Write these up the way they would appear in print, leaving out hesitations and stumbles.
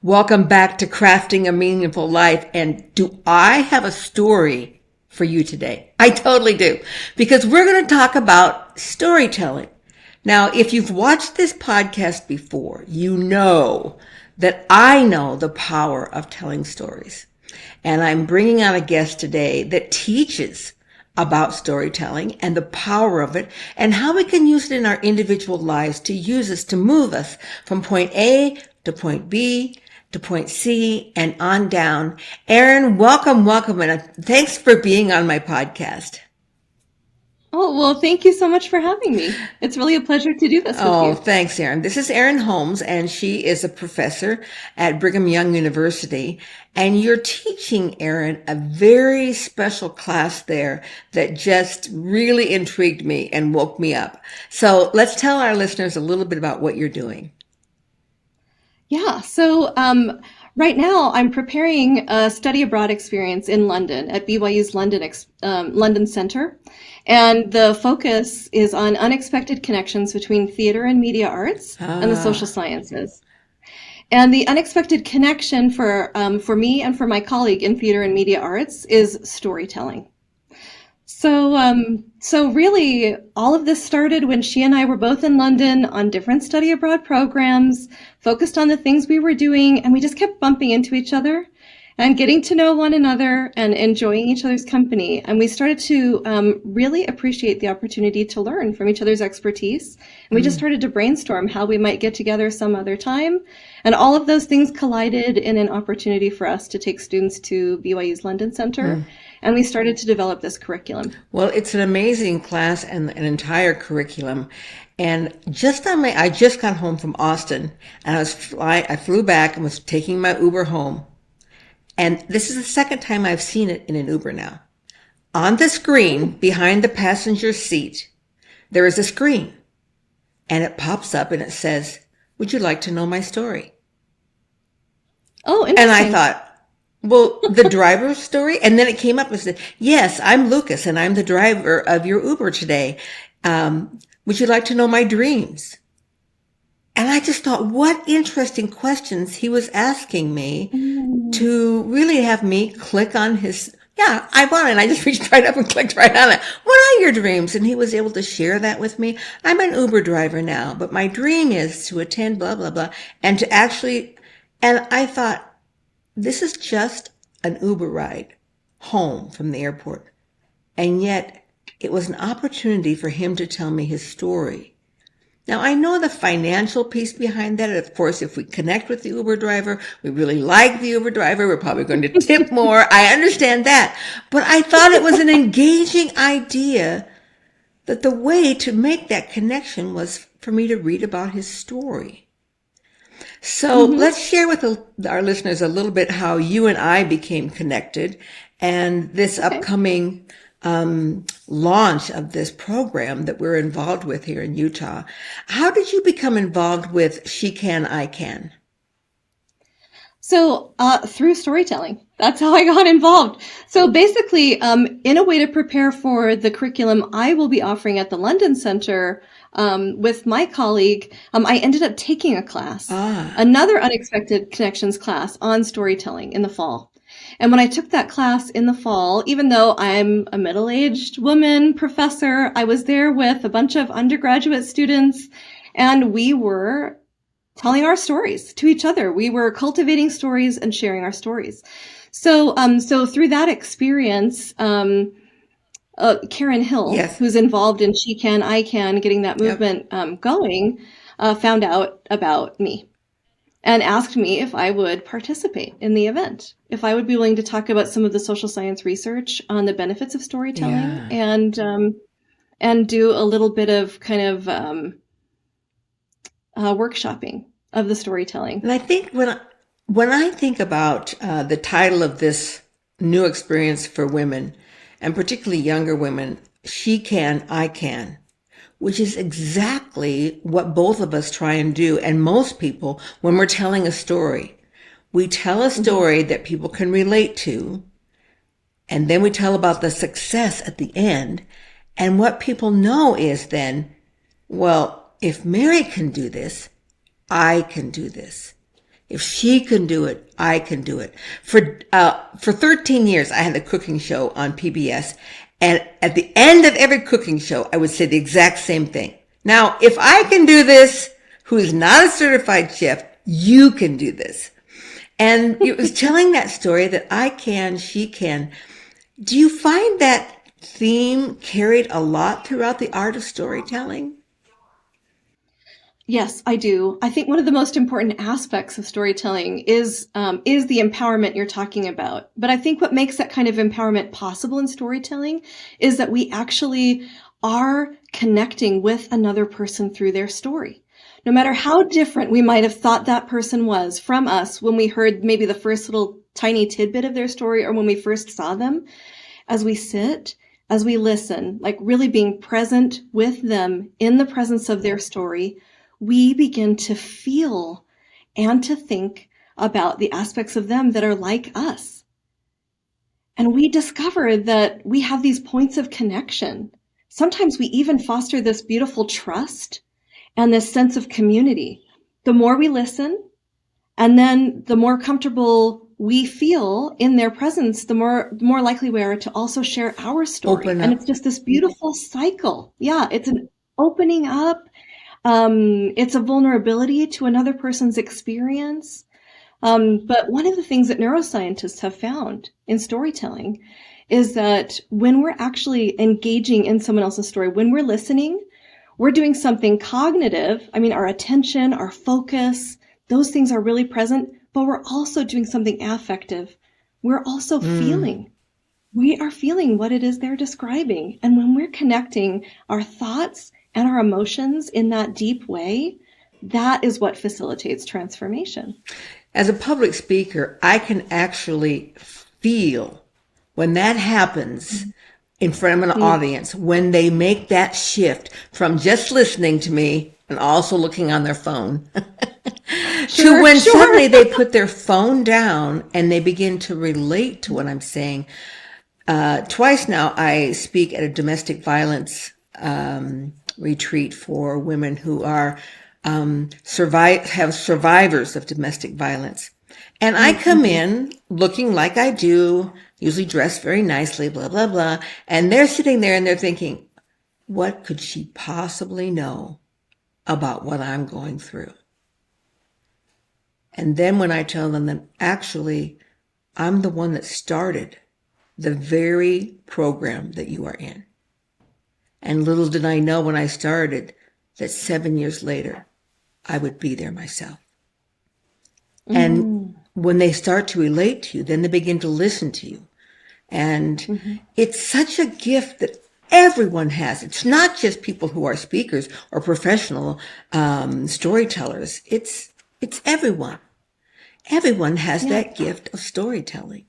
Welcome back to Crafting a Meaningful Life. And do I have a story for you today? I totally do, because we're going to talk about storytelling. Now, if you've watched this podcast before, you know that I know the power of telling stories. And I'm bringing on a guest today that teaches about storytelling and the power of it and how we can use it in our individual lives to use us to move us from point A to point B to point C and on down. Erin, welcome, and thanks for being on my podcast. Oh, well, thank you so much for having me. It's really a pleasure to do this with you. Oh, thanks, Erin. This is Erin Holmes, and she is a professor at Brigham Young University. And you're teaching, Erin, a very special class there that just really intrigued me and woke me up. So let's tell our listeners a little bit about what you're doing. Yeah, so right now I'm preparing a study abroad experience in London at BYU's London Center. And the focus is on unexpected connections between theater and media arts and the social sciences. And the unexpected connection for me and for my colleague in theater and media arts is storytelling. So really, all of this started when she and I were both in London on different study abroad programs, focused on the things we were doing, and we just kept bumping into each other and getting to know one another and enjoying each other's company. And we started to really appreciate the opportunity to learn from each other's expertise. And we just started to brainstorm how we might get together some other time. And all of those things collided in an opportunity for us to take students to BYU's London Center. And we started to develop this curriculum. Well, it's an amazing class and an entire curriculum. And I just got home from Austin, and I flew back and was taking my Uber home. And this is the second time I've seen it in an Uber now. On the screen behind the passenger seat, there is a screen, and it pops up and it says, "Would you like to know my story?" Oh, interesting. And I thought, well, the driver's story? And then it came up and said, "Yes, I'm Lucas, and I'm the driver of your Uber today. Would you like to know my dreams?" And I just thought, what interesting questions he was asking me to really have me click on his, I want it. And I just reached right up and clicked right on it. What are your dreams? And he was able to share that with me. I'm an Uber driver now, but my dream is to attend blah, blah, blah. And to actually, and I thought, this is just an Uber ride home from the airport. And yet it was an opportunity for him to tell me his story. Now, I know the financial piece behind that. Of course, if we connect with the Uber driver, we really like the Uber driver, we're probably going to tip more. I understand that. But I thought it was an engaging idea that the way to make that connection was for me to read about his story. So let's share with our listeners a little bit how you and I became connected and this upcoming launch of this program that we're involved with here in Utah. How did you become involved with She Can, I Can? So through storytelling, that's how I got involved. So basically, in a way to prepare for the curriculum I will be offering at the London Center with my colleague, I ended up taking a class, another Unexpected Connections class on storytelling in the fall. And when I took that class in the fall, even though I'm a middle-aged woman professor, I was there with a bunch of undergraduate students, and we were telling our stories to each other. We were cultivating stories and sharing our stories. So through that experience, Karen Hill, who's involved in She Can, I Can, getting that movement going, found out about me and asked me if I would participate in the event, if I would be willing to talk about some of the social science research on the benefits of storytelling and do a little bit of kind of workshopping of the storytelling. And I think when I think about the title of this new experience for women, and particularly younger women, She Can, I Can, which is exactly what both of us try and do. And most people, when we're telling a story, we tell a story that people can relate to, and then we tell about the success at the end. And what people know is then, well, if Mary can do this, I can do this. If she can do it, I can do it. For 13 years, I had a cooking show on PBS. And at the end of every cooking show, I would say the exact same thing. Now, if I can do this, who is not a certified chef, you can do this. And it was telling that story that I can, she can. Do you find that theme carried a lot throughout the art of storytelling? Yes, I do. I think one of the most important aspects of storytelling is the empowerment you're talking about. But I think what makes that kind of empowerment possible in storytelling is that we actually are connecting with another person through their story. No matter how different we might have thought that person was from us when we heard maybe the first little tiny tidbit of their story or when we first saw them, as we sit, as we listen, like really being present with them in the presence of their story, we begin to feel and to think about the aspects of them that are like us. And we discover that we have these points of connection. Sometimes we even foster this beautiful trust and this sense of community. The more we listen, and then the more comfortable we feel in their presence, the more likely we are to also share our story. Open And up. it's just this beautiful cycle. Yeah, it's an opening up. It's a vulnerability to another person's experience. But one of the things that neuroscientists have found in storytelling is that when we're actually engaging in someone else's story, when we're listening, we're doing something cognitive. I mean, our attention, our focus, those things are really present, but we're also doing something affective. We're also feeling. We are feeling what it is they're describing. And when we're connecting our thoughts and our emotions in that deep way, that is what facilitates transformation. As a public speaker, I can actually feel when that happens in front of an audience, when they make that shift from just listening to me and also looking on their phone to when suddenly they put their phone down and they begin to relate to what I'm saying. Twice now I speak at a domestic violence retreat for women who are have survivors of domestic violence. And I come in looking like I do, usually dressed very nicely, blah, blah, blah. And they're sitting there and they're thinking, what could she possibly know about what I'm going through? And then when I tell them that actually I'm the one that started the very program that you are in. And little did I know when I started that 7 years later, I would be there myself. And when they start to relate to you, then they begin to listen to you. And it's such a gift that everyone has. It's not just people who are speakers or professional storytellers. It's everyone. Everyone has that gift of storytelling.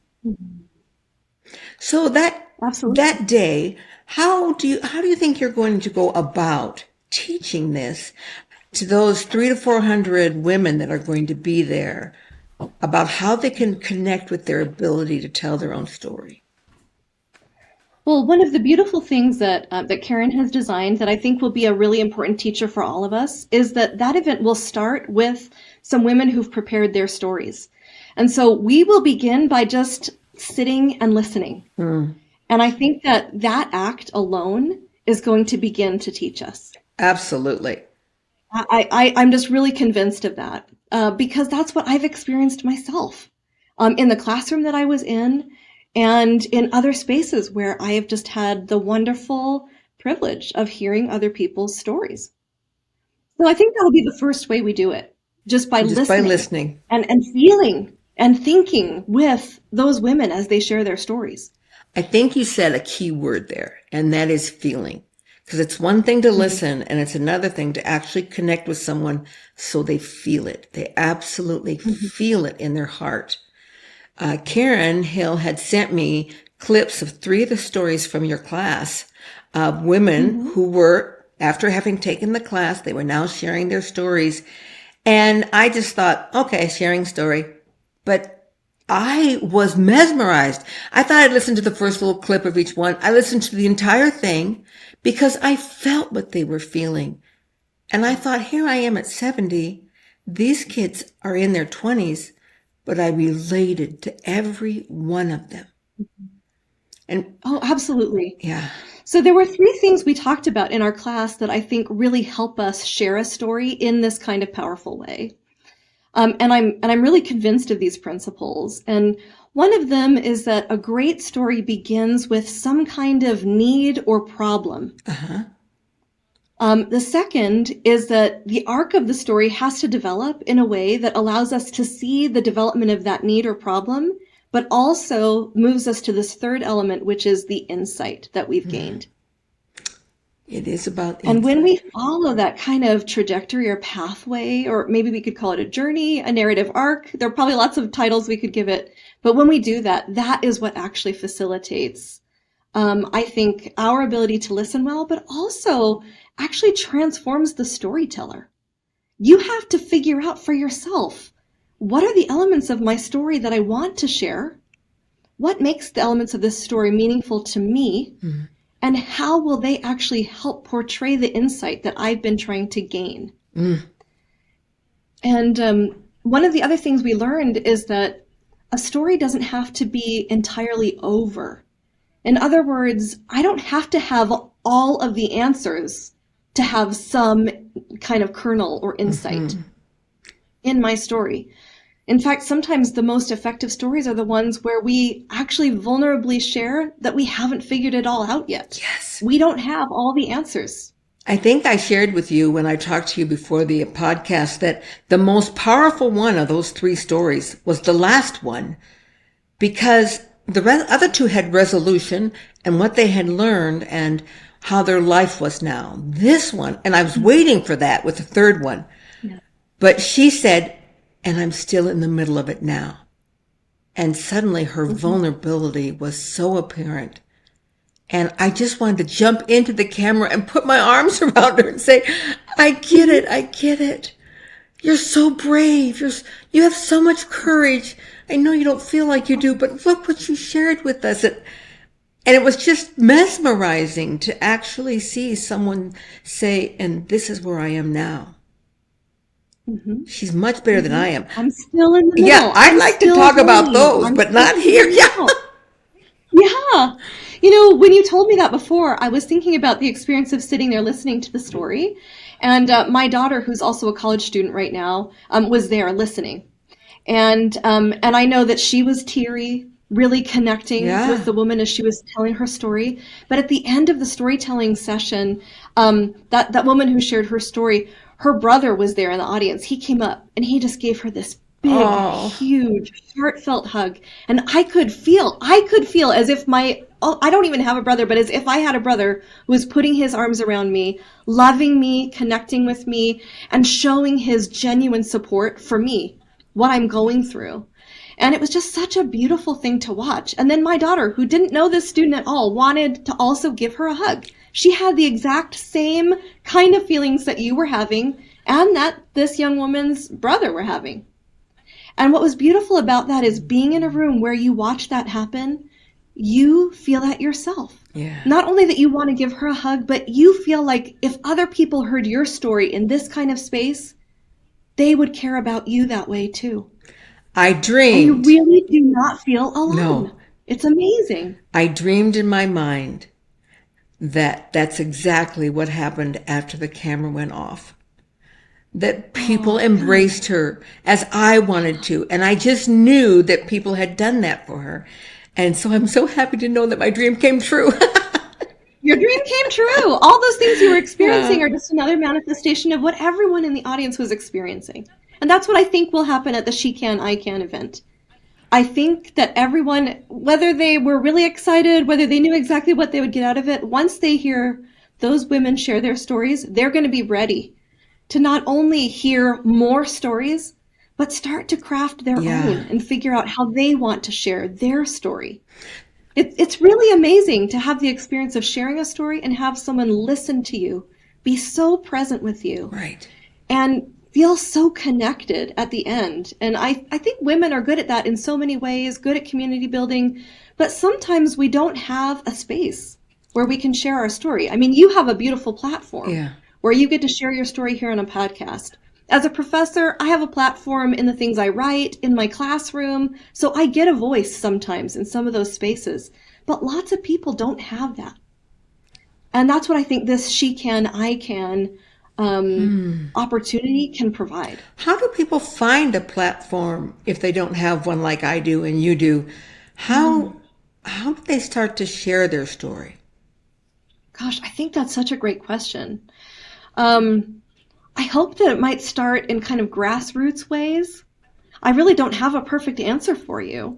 So that day, how do you think you're going to go about teaching this to those 300 to 400 women that are going to be there about how they can connect with their ability to tell their own story? Well, one of the beautiful things that Karen has designed that I think will be a really important teacher for all of us is that event will start with some women who've prepared their stories. And so we will begin by just sitting and listening. And I think that act alone is going to begin to teach us. Absolutely. I'm just really convinced of that because that's what I've experienced myself in the classroom that I was in and in other spaces where I have just had the wonderful privilege of hearing other people's stories. So I think that'll be the first way we do it, just by listening and feeling and thinking with those women as they share their stories. I think you said a key word there, and that is feeling. Because it's one thing to listen, and it's another thing to actually connect with someone so they feel it. They absolutely feel it in their heart. Karen Hill had sent me clips of 3 of the stories from your class of women who were, after having taken the class, they were now sharing their stories. And I just thought, okay, sharing story. But I was mesmerized. I thought I'd listen to the first little clip of each one. I listened to the entire thing because I felt what they were feeling. And I thought, here I am at 70, These kids are in their 20s, but I related to every one of them. And Oh, absolutely. yeah. So there were three things we talked about in our class that I think really help us share a story in this kind of powerful way. And I'm really convinced of these principles. And one of them is that a great story begins with some kind of need or problem. Uh-huh. The second is that the arc of the story has to develop in a way that allows us to see the development of that need or problem, but also moves us to this third element, which is the insight that we've gained. It is about And insight. when we follow that kind of trajectory or pathway, or maybe we could call it a journey, a narrative arc, there are probably lots of titles we could give it. But when we do that, that is what actually facilitates, I think, our ability to listen well, but also actually transforms the storyteller. You have to figure out for yourself, what are the elements of my story that I want to share? What makes the elements of this story meaningful to me? Mm-hmm. And how will they actually help portray the insight that I've been trying to gain? Mm. And one of the other things we learned is that a story doesn't have to be entirely over. In other words, I don't have to have all of the answers to have some kind of kernel or insight in my story. In fact, sometimes the most effective stories are the ones where we actually vulnerably share that we haven't figured it all out yet. Yes. We don't have all the answers. I think I shared with you when I talked to you before the podcast that the most powerful one of those three stories was the last one, because the other two had resolution and what they had learned and how their life was now. This one, and I was waiting for that with the third one, but she said, and I'm still in the middle of it now. And suddenly her vulnerability was so apparent. And I just wanted to jump into the camera and put my arms around her and say, I get it. I get it. You're so brave. You have so much courage. I know you don't feel like you do, but look what you shared with us. And it was just mesmerizing to actually see someone say, and this is where I am now. Mm-hmm. She's much better than I am. I'm still in the middle. Yeah, I'd like to talk about those, but not here. Yeah. Yeah. You know, when you told me that before, I was thinking about the experience of sitting there listening to the story. And my daughter, who's also a college student right now, was there listening. And I know that she was teary, really connecting with the woman as she was telling her story. But at the end of the storytelling session, that woman who shared her story, her brother was there in the audience. He came up and he just gave her this big, huge, heartfelt hug. And I could feel as if I don't even have a brother, but as if I had a brother who was putting his arms around me, loving me, connecting with me, and showing his genuine support for me, what I'm going through. And it was just such a beautiful thing to watch. And then my daughter, who didn't know this student at all, wanted to also give her a hug. She had the exact same kind of feelings that you were having and that this young woman's brother were having. And what was beautiful about that is being in a room where you watch that happen, you feel that yourself. Yeah. Not only that you want to give her a hug, but you feel like if other people heard your story in this kind of space, they would care about you that way too. I dreamed. And you really do not feel alone. No. It's amazing. I dreamed in my mind that that's exactly what happened after the camera went off. That people embraced her as I wanted to. And I just knew that people had done that for her. And so I'm so happy to know that my dream came true. Your dream came true. All those things you were experiencing are just another manifestation of what everyone in the audience was experiencing. And that's what I think will happen at the She Can, I Can event. I think that everyone, whether they were really excited, whether they knew exactly what they would get out of it, once they hear those women share their stories, they're going to be ready to not only hear more stories, but start to craft their own and figure out how they want to share their story. It's really amazing to have the experience of sharing a story and have someone listen to you, be so present with you. Right. And feel so connected at the end. And I think women are good at that in so many ways, good at community building, but sometimes we don't have a space where we can share our story. I mean, you have a beautiful platform where you get to share your story here on a podcast. As a professor, I have a platform in the things I write, in my classroom, so I get a voice sometimes in some of those spaces. But lots of people don't have that. And that's what I think this she can, I can opportunity can provide. How do people find a platform if they don't have one like I do and you do? How do they start to share their story? Gosh, I think that's such a great question. I hope that it might start in kind of grassroots ways. I really don't have a perfect answer for you.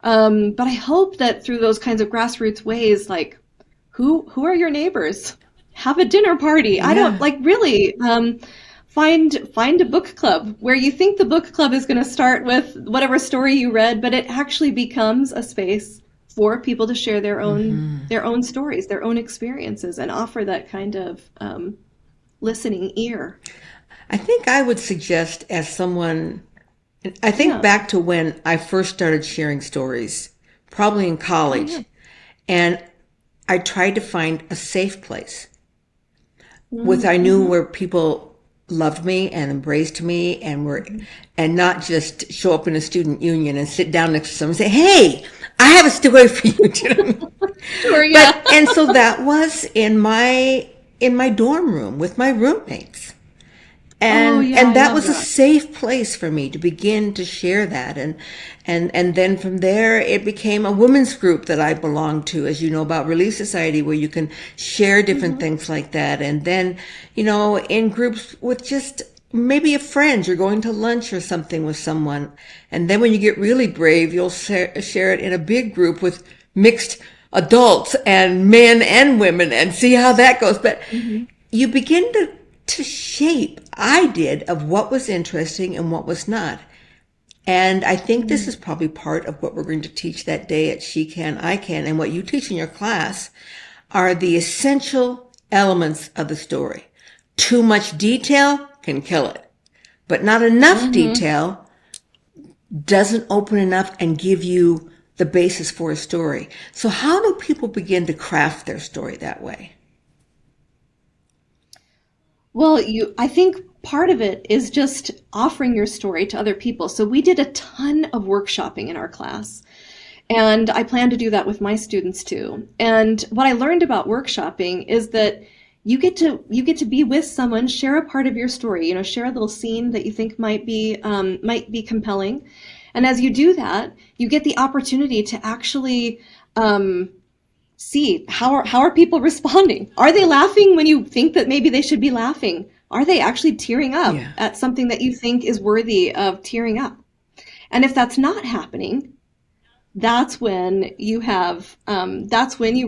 But I hope that through those kinds of grassroots ways, like who are your neighbors? Have a dinner party. I don't like really find a book club where you think the book club is going to start with whatever story you read, but it actually becomes a space for people to share their own stories, their own experiences, and offer that kind of listening ear. I think I would suggest, as someone, I think back to when I first started sharing stories, probably in college, and I tried to find a safe place I knew where people loved me and embraced me and not just show up in a student union and sit down next to someone and say, "Hey, I have a story for you." Do you know what I mean? Sure, yeah. And so that was in my dorm room with my roommates. And that was a safe place for me to begin to share that. And then from there, it became a women's group that I belonged to, as you know, about Relief Society, where you can share different things like that. And then, in groups with just maybe a friend, you're going to lunch or something with someone. And then when you get really brave, you'll share it in a big group with mixed adults and men and women and see how that goes. But you begin to shape, I did, of what was interesting and what was not. And I think this is probably part of what we're going to teach that day at She Can, I Can, and what you teach in your class are the essential elements of the story. Too much detail can kill it, but not enough detail doesn't open enough and give you the basis for a story. So how do people begin to craft their story that way? Well, I think part of it is just offering your story to other people. So we did a ton of workshopping in our class, and I plan to do that with my students too. And what I learned about workshopping is that you get to be with someone, share a part of your story, share a little scene that you think might be compelling. And as you do that, you get the opportunity to actually see how are people responding? Are they laughing when you think that maybe they should be laughing? Are they actually tearing up at something that you think is worthy of tearing up? And if that's not happening, that's when you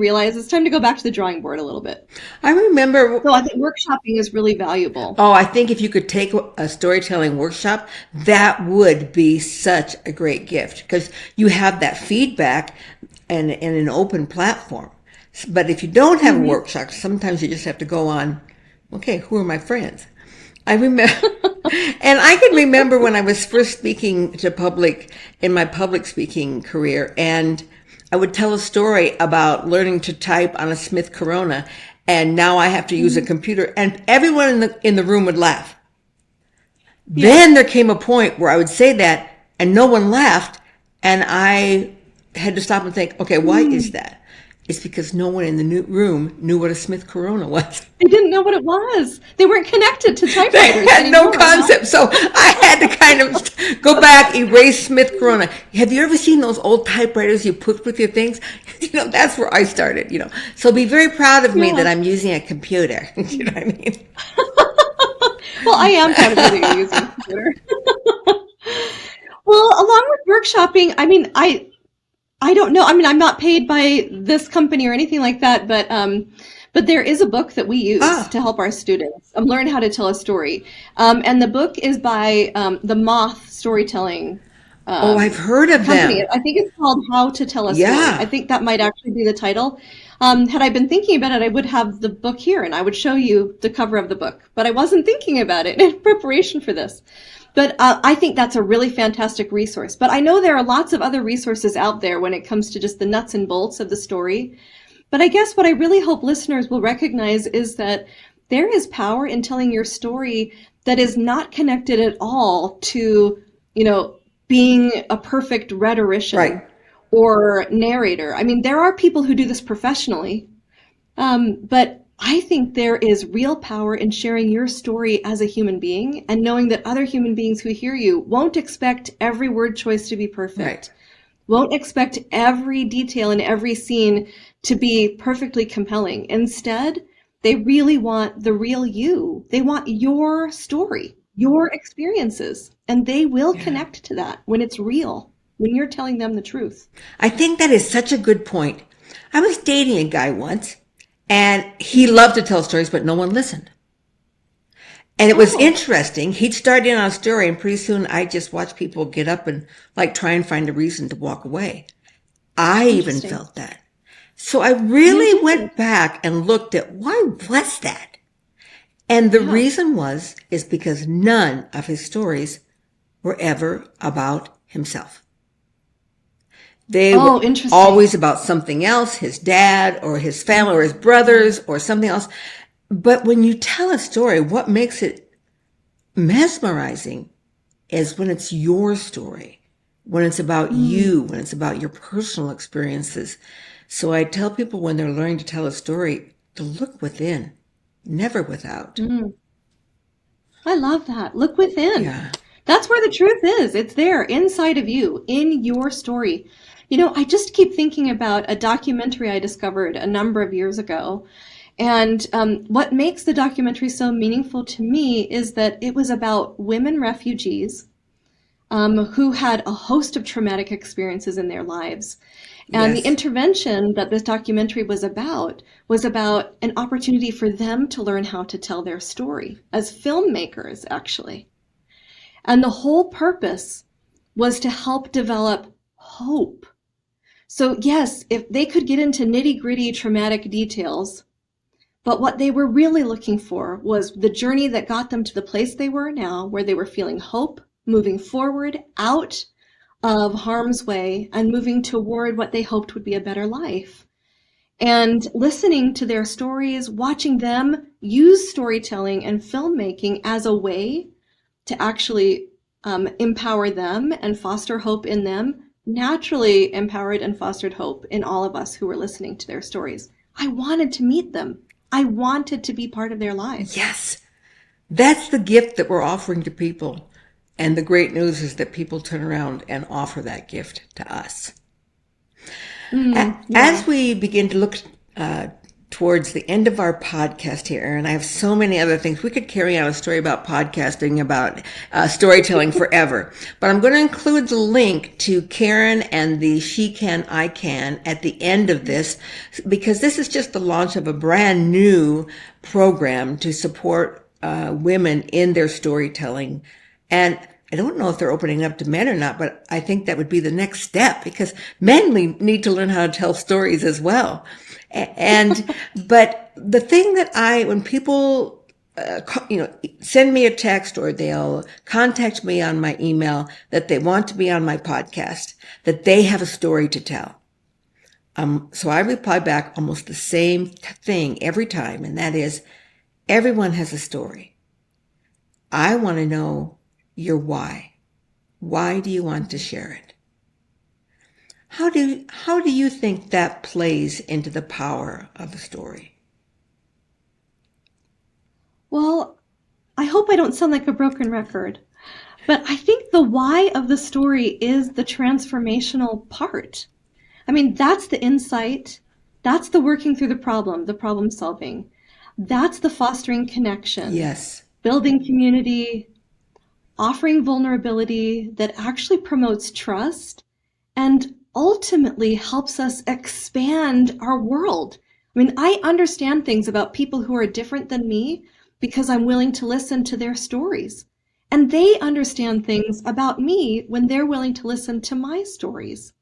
realize it's time to go back to the drawing board a little bit. I remember. So I think workshopping is really valuable. Oh, I think if you could take a storytelling workshop, that would be such a great gift because you have that feedback and an open platform. But if you don't have a workshop, sometimes you just have to go on, okay, who are my friends? I remember, and I can remember when I was first speaking to public in my public speaking career, and I would tell a story about learning to type on a Smith Corona, and now I have to use a computer, and everyone in the room would laugh. Then there came a point where I would say that, and no one laughed, and I had to stop and think, okay, why is that? It's because no one in the room knew what a Smith Corona was. They didn't know what it was. They weren't connected to typewriters. They had no concept. So I had to kind of go back, erase Smith Corona. Have you ever seen those old typewriters you put with your things? That's where I started, So be very proud of me that I'm using a computer. You know what I mean? Well, I am proud of you that you're using a computer. Well, along with workshopping, I don't know. I'm not paid by this company or anything like that, but there is a book that we use to help our students learn how to tell a story. And the book is by the Moth Storytelling. I've heard of company. them. I think it's called How to Tell a Story. I think that might actually be the title. Had I been thinking about it, I would have the book here and I would show you the cover of the book. But I wasn't thinking about it in preparation for this. But I think that's a really fantastic resource. But I know there are lots of other resources out there when it comes to just the nuts and bolts of the story. But I guess what I really hope listeners will recognize is that there is power in telling your story that is not connected at all to, you know, being a perfect rhetorician Right. or narrator. I mean, there are people who do this professionally, but I think there is real power in sharing your story as a human being and knowing that other human beings who hear you won't expect every word choice to be Right. perfect, won't expect every detail in every scene to be perfectly compelling. Instead, they really want the real you. They want your story, your experiences, and they will Yeah. connect to that when it's real, when you're telling them the truth. I think that is such a good point. I was dating a guy once, and he Mhm. loved to tell stories, but no one listened. And it was Oh, interesting. He'd start in on a story, and pretty soon I just watched people get up and like try and find a reason to walk away. I even interesting. felt that. So I You really did. went back and looked at why was that? And the Yeah. reason is because none of his stories were ever about himself. They were Oh, interesting. always about something else, his dad or his family or his brothers or something else. But when you tell a story, what makes it mesmerizing is when it's your story, when it's about Mm, you, when it's about your personal experiences. So I tell people when they're learning to tell a story to look within, never without. mm. I love that. Look within. Yeah. That's where the truth is. It's there inside of you, in your story. You know, I just keep thinking about a documentary I discovered a number of years ago. And what makes the documentary so meaningful to me is that it was about women refugees who had a host of traumatic experiences in their lives. And the Yes. intervention that this documentary was about an opportunity for them to learn how to tell their story as filmmakers, actually. And the whole purpose was to help develop hope. So, yes, if they could get into nitty gritty traumatic details, but what they were really looking for was the journey that got them to the place they were now, where they were feeling hope, moving forward out of harm's way and moving toward what they hoped would be a better life. And listening to their stories, watching them use storytelling and filmmaking as a way to actually empower them and foster hope in them, naturally empowered and fostered hope in all of us who were listening to their stories. I wanted to meet them. I wanted to be part of their lives. Yes. That's the gift that we're offering to people. And the great news is that people turn around and offer that gift to us. Yeah. As we begin to look uh, towards the end of our podcast here, Erin, I have so many other things. We could carry on a story about podcasting, about storytelling forever. But I'm going to include the link to Karen and the She Can, I Can at the end of this, because this is just the launch of a brand new program to support women in their storytelling. And I don't know if they're opening up to men or not, but I think that would be the next step because men need to learn how to tell stories as well. But the thing that when people, send me a text or they'll contact me on my email that they want to be on my podcast, that they have a story to tell. So I reply back almost the same thing every time, and that is, everyone has a story. I want to know your why. Why do you want to share it? How do you think that plays into the power of a story? Well, I hope I don't sound like a broken record, but I think the why of the story is the transformational part. I mean, that's the insight. That's the working through the problem solving. That's the fostering connection, Yes. building community, offering vulnerability that actually promotes trust and ultimately helps us expand our world. I mean, I understand things about people who are different than me because I'm willing to listen to their stories. And they understand things about me when they're willing to listen to my stories.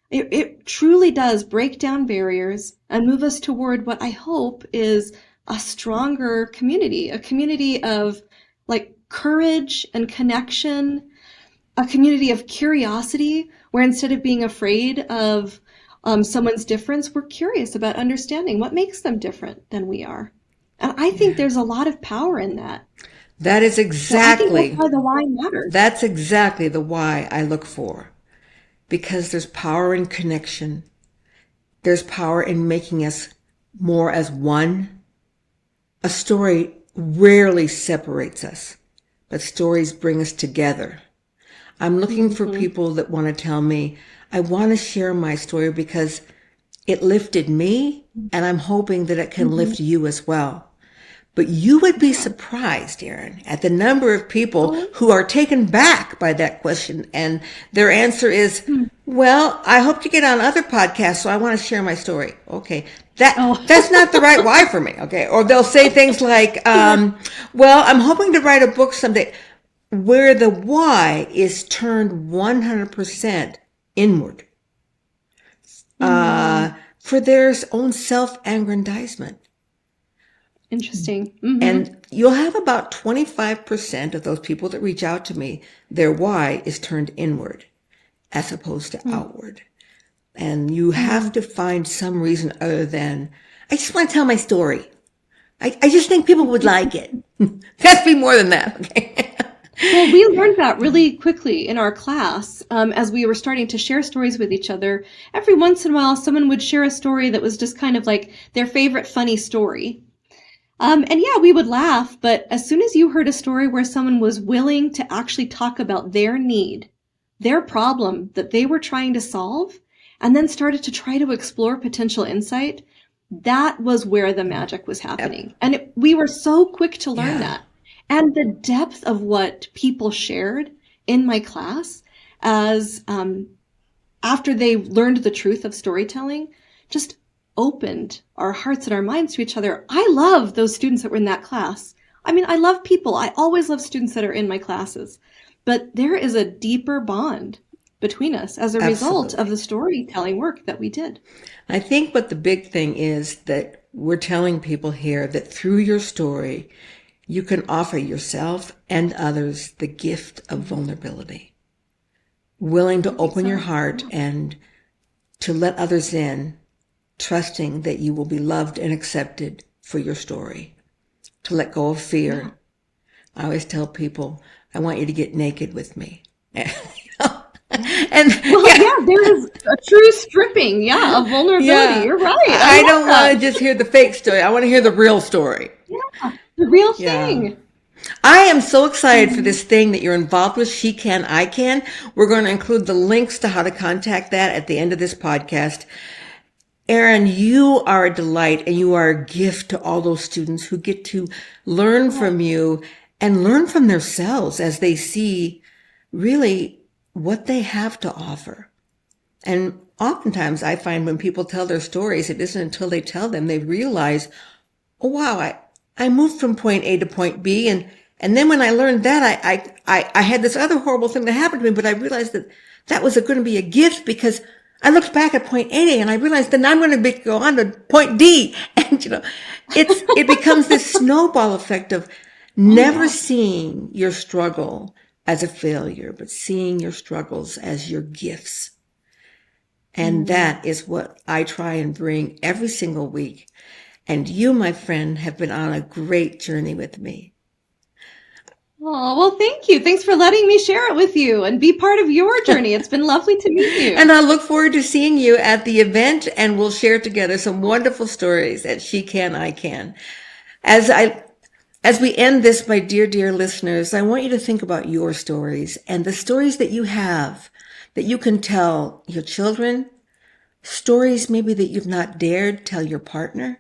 It truly does break down barriers and move us toward what I hope is a stronger community, a community of like courage and connection, a community of curiosity, where instead of being afraid of someone's difference, we're curious about understanding what makes them different than we are. And I think Yeah. there's a lot of power in that. That is So I think that's exactly, why the why matters. that's exactly the why I look for. Because there's power in connection. There's power in making us more as one. A story rarely separates us, but stories bring us together. I'm looking for Hmm. people that want to tell me, I want to share my story because it lifted me, and I'm hoping that it can Hmm. lift you as well. But you would be Yeah. surprised, Erin, at the number of people Oh, who are taken back by that question. And their answer is, hmm. well, I hope to get on other podcasts, so I want to share my story. Okay. That's not the right Oh. why for me. Okay. Or they'll say things like, Sure. well, I'm hoping to write a book someday, where the why is turned 100% inward, Hmm. for their own self-aggrandizement. Interesting. Hmm. And you'll have about 25% of those people that reach out to me, their why is turned inward as opposed to outward. And you have Hmm. to find some reason other than, I just want to tell my story. I just think people would like it. That's be more than that. Okay. Well, we learned that really quickly in our class as we were starting to share stories with each other. Every once in a while, someone would share a story that was just kind of like their favorite funny story. And yeah, we would laugh, but as soon as you heard a story where someone was willing to actually talk about their need, their problem that they were trying to solve, and then started to try to explore potential insight, that was where the magic was Yep. happening. And we were so quick to learn Yeah. that. And the depth of what people shared in my class as after they learned the truth of storytelling, just opened our hearts and our minds to each other. I love those students that were in that class. I mean, I love people. I always love students that are in my classes. But there is a deeper bond between us as a result of Absolutely. the storytelling work that we did. I think what the big thing is that we're telling people here that through your story, you can offer yourself and others the gift of vulnerability, willing to I think open your so. heart Yeah. and to let others in, trusting that you will be loved and accepted for your story, to let go of Yeah. fear. I always tell people, I want you to get naked with me. And Yeah. Well, yeah, yeah, there is a true stripping, yeah, of vulnerability. yeah. You're right. I I love don't want that. to just hear the fake story. I want to hear the real story. Yeah, the real Yeah. thing. I am so excited for Mhm. this thing that you're involved with, She Can, I Can. We're going to include the links to how to contact that at the end of this podcast. Erin, you are a delight and you are a gift to all those students who get to learn Oh, from you and learn from themselves as they see really what they have to offer. And oftentimes I find when people tell their stories, it isn't until they tell them they realize, oh wow, I moved from point A to point B, and then when I learned that I had this other horrible thing that happened to me, but I realized that that was going to be a gift because I looked back at point A and I realized that I'm going to go on to point D. And it becomes this snowball effect of oh never yeah. seeing your struggle as a failure, but seeing your struggles as your gifts. And Mm. that is what I try and bring every single week. And you, my friend, have been on a great journey with me. Oh, well, thank you. Thanks for letting me share it with you and be part of your journey. It's been lovely to meet And you. I look forward to seeing you at the event, and we'll share together some wonderful stories at She Can, I Can. As I As we end this, my dear, dear listeners, I want you to think about your stories and the stories that you have that you can tell your children, stories maybe that you've not dared tell your partner,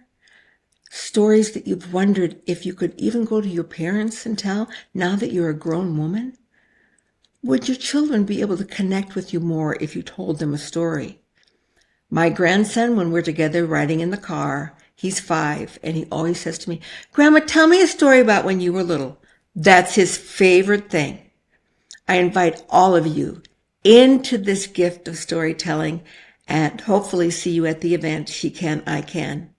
stories that you've wondered if you could even go to your parents and tell now that you're a grown woman. Would your children be able to connect with you more if you told them a story? My grandson, when we're together riding in the car, he's 5, and he always says to me, Grandma, tell me a story about when you were little. That's his favorite thing. I invite all of you into this gift of storytelling and hopefully see you at the event, She Can, I Can.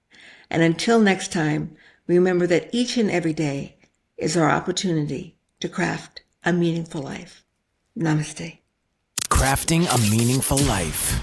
And until next time, remember that each and every day is our opportunity to craft a meaningful life. Namaste. Crafting a Meaningful Life.